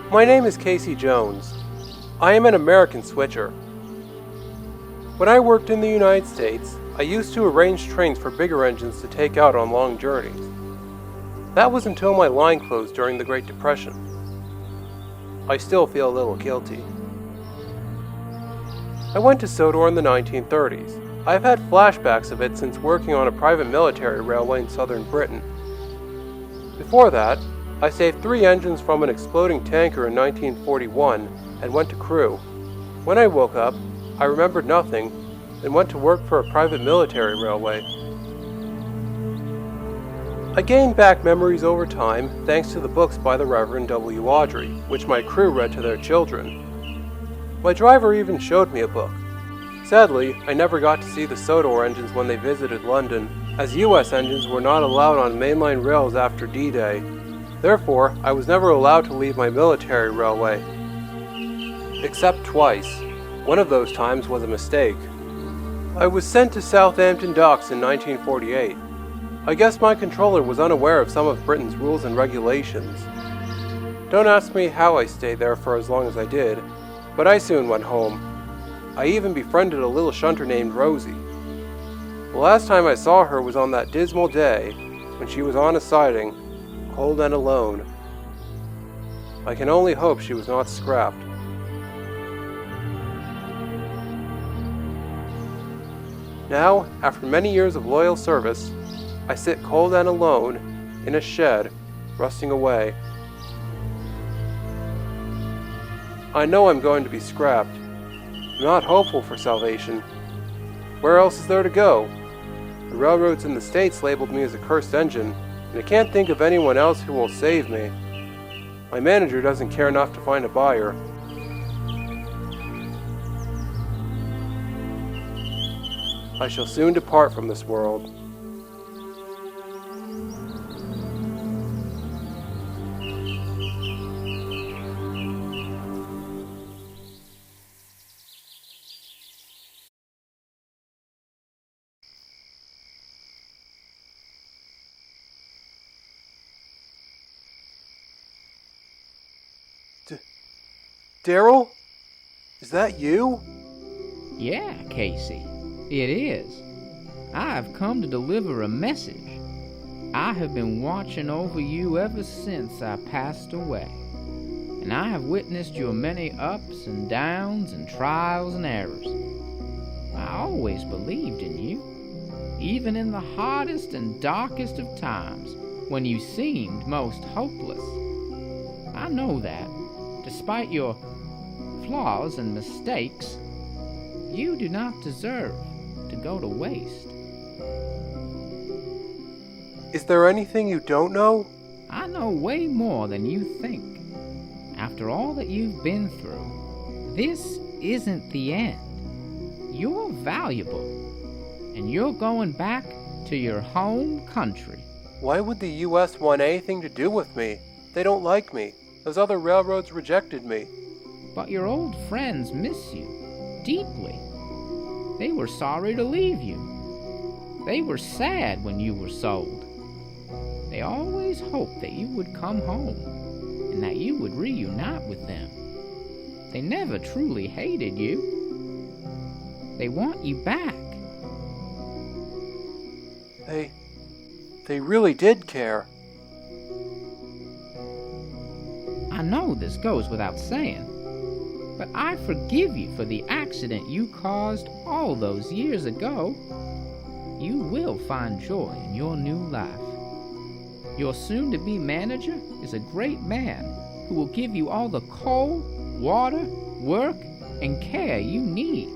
My name is Casey Jones. I am an American switcher. When I worked in the United States, I used to arrange trains for bigger engines to take out on long journeys. That was until my line closed during the Great Depression. I still feel a little guilty. I went to Sodor in the 1930s. I've had flashbacks of it since working on a private military railway in southern Britain. Before that, I saved 3 engines from an exploding tanker in 1941 and went to crew. When I woke up, I remembered nothing and went to work for a private military railway. I gained back memories over time thanks to the books by the Reverend W. Audrey, which my crew read to their children. My driver even showed me a book. Sadly, I never got to see the Sodor engines when they visited London, as US engines were not allowed on mainline rails after D-Day. Therefore, I was never allowed to leave my military railway. Except twice. One of those times was a mistake. I was sent to Southampton docks in 1948. I guess my controller was unaware of some of Britain's rules and regulations. Don't ask me how I stayed there for as long as I did, but I soon went home. I even befriended a little shunter named Rosie. The last time I saw her was on that dismal day when she was on a siding, cold and alone. I can only hope she was not scrapped. Now, after many years of loyal service, I sit cold and alone in a shed, rusting away. I know I'm going to be scrapped. I'm not hopeful for salvation. Where else is there to go? The railroads in the States labeled me as a cursed engine, and I can't think of anyone else who will save me. My manager doesn't care enough to find a buyer. I shall soon depart from this world. Daryl? Is that you? Yeah, Casey, it is. I have come to deliver a message. I have been watching over you ever since I passed away, and I have witnessed your many ups and downs and trials and errors. I always believed in you, even in the hardest and darkest of times when you seemed most hopeless. I know that, despite your flaws and mistakes, you do not deserve to go to waste. Is there anything you don't know? I know way more than you think. After all that you've been through, this isn't the end. You're valuable, and you're going back to your home country. Why would the U.S. want anything to do with me? They don't like me. Those other railroads rejected me. But your old friends miss you deeply. They were sorry to leave you. They were sad when you were sold. They always hoped that you would come home and that you would reunite with them. They never truly hated you. They want you back. They really did care. I know this goes without saying, but I forgive you for the accident you caused all those years ago. You will find joy in your new life. Your soon-to-be manager is a great man who will give you all the coal, water, work, and care you need.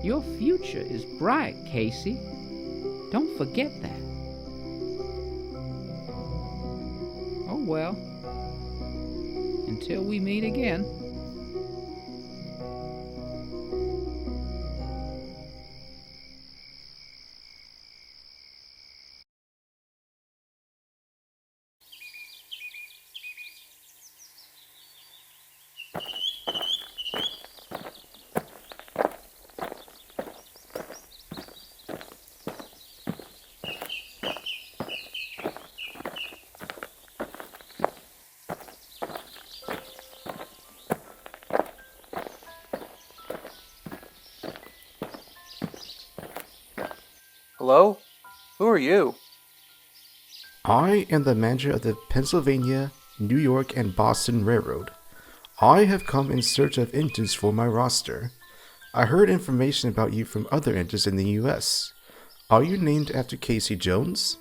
Your future is bright, Casey. Don't forget that. Oh well. Until we meet again. Hello? Who are you? I am the manager of the Pennsylvania, New York, and Boston Railroad. I have come in search of engines for my roster. I heard information about you from other engines in the US. Are you named after Casey Jones?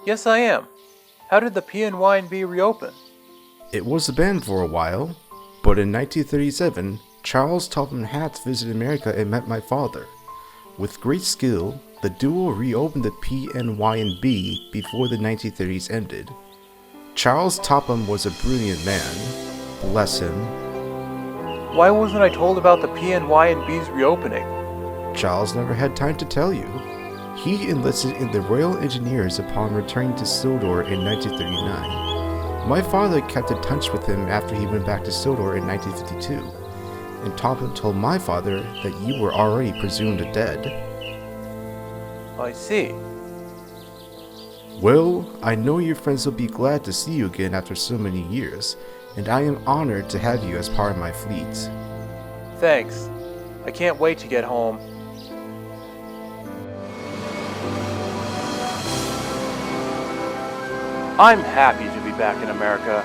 Yes, I am. How did the PNY&B reopen? It was banned for a while, but in 1937, Charles Topham Hatt visited America and met my father. With great skill, the duo reopened the PNY&B before the 1930s ended. Charles Topham was a brilliant man. Bless him. Why wasn't I told about the PNY&B's reopening? Charles never had time to tell you. He enlisted in the Royal Engineers upon returning to Sodor in 1939. My father kept in touch with him after he went back to Sodor in 1952, and Topham told my father that you were already presumed dead. I see. Well, I know your friends will be glad to see you again after so many years, and I am honored to have you as part of my fleet. Thanks. I can't wait to get home. I'm happy to be back in America.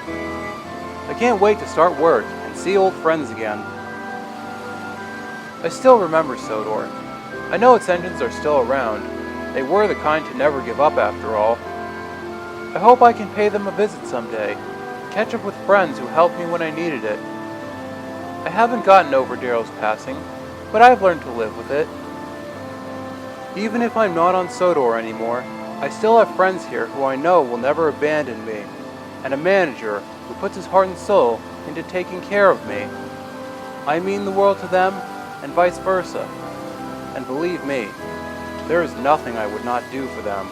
I can't wait to start work and see old friends again. I still remember Sodor. I know its engines are still around. They were the kind to never give up after all. I hope I can pay them a visit someday, catch up with friends who helped me when I needed it. I haven't gotten over Daryl's passing, but I've learned to live with it. Even if I'm not on Sodor anymore, I still have friends here who I know will never abandon me, and a manager who puts his heart and soul into taking care of me. I mean the world to them, and vice versa. And believe me, there is nothing I would not do for them.